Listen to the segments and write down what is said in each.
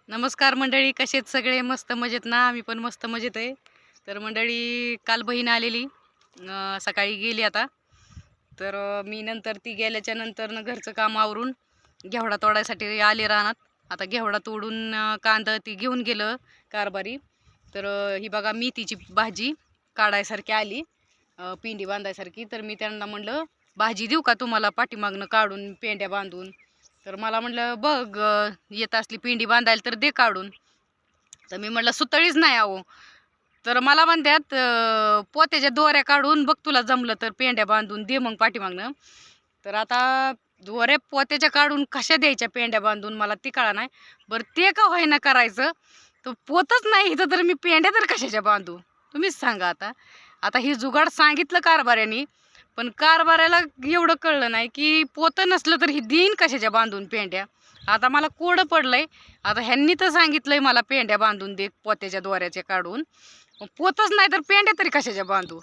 नमस्कार मंडळी, कसे आहेत सगळे? मस्त मजेत ना? आम्ही पण मस्त मजेत आहे. तर मंडळी, काल बहीण आलेली, सकाळी गेली आता. तर मी नंतर ती गेल्याच्या नंतर घरचं काम आवरून घेवडा तोडायसाठी आले रानात. आता घेवडा तोडून कांदा ती घेऊन गेलं कारभारी. तर ही बघा मेथीची भाजी काढायसारखी आली, पिंडी बांधायसारखी. तर मी त्यांना म्हणलं, भाजी देऊ का तुम्हाला पाठीमागनं काढून पेंड्या बांधून? तर मला म्हणलं, बघ येत असली पिंडी बांधायला तर दे काढून. तर मी म्हणलं, सुतळीच नाही आहो. तर मला म्हणतात, पोत्याच्या दोऱ्या काढून बघ, तुला जमलं तर पेंड्या बांधून दे मग पाठीमागनं. तर आता दोऱ्या पोत्याच्या काढून कशा द्यायच्या पेंड्या बांधून, मला ती कळा नाही. बरं, ते का होईना करायचं, तर पोतच नाही इथं, तर मी पेंड्या तर कशाच्या बांधू? तुम्हीच सांगा आता. आता ही जुगाड सांगितलं कारभाऱ्यानी, पण कारभाऱ्याला एवढं कळलं नाही की पोतं नसलं तर ही देईन कशाच्या बांधून पेंड्या. आता मला कोडं पडलंय. आता ह्यांनी तर सांगितलंय मला पेंड्या बांधून दे पोत्याच्या दोऱ्याच्या काढून, पोतच नाही तर पेंड्या तरी कशाच्या बांधू?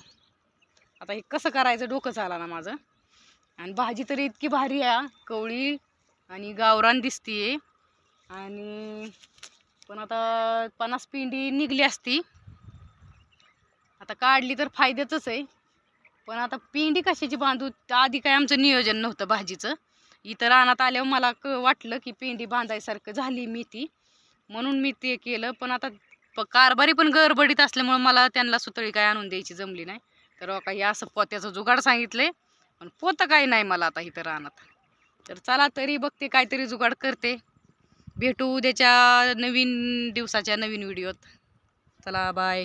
आता हे कसं करायचं डोकं चाला ना माझं. आणि भाजी तरी इतकी भारी आहे, कवळी आणि गावरान दिसतीये. आणि पण आता 50 पिंडी निघली असती. आता काढली तर फायद्याचंच आहे. पण आता पिंडी कशाची बांधू? आधी काय आमचं नियोजन नव्हतं भाजीचं. इथं रानात आल्यावर मला वाटलं की पिंडी बांधायसारखं झाली मेथी, म्हणून मी ते केलं. पण आता कारभारी पण गडबडीत असल्यामुळे मला त्यांना सुतळी काय आणून द्यायची जमली नाही. तर काही असं पोत्याचं जुगाड सांगितलंय, पण पोतं काही नाही मला आता इथं रानात. तर चला तरी बघते, काहीतरी जुगाड करते. भेटू उद्याच्या नवीन दिवसाच्या नवीन व्हिडिओत. चला, बाय.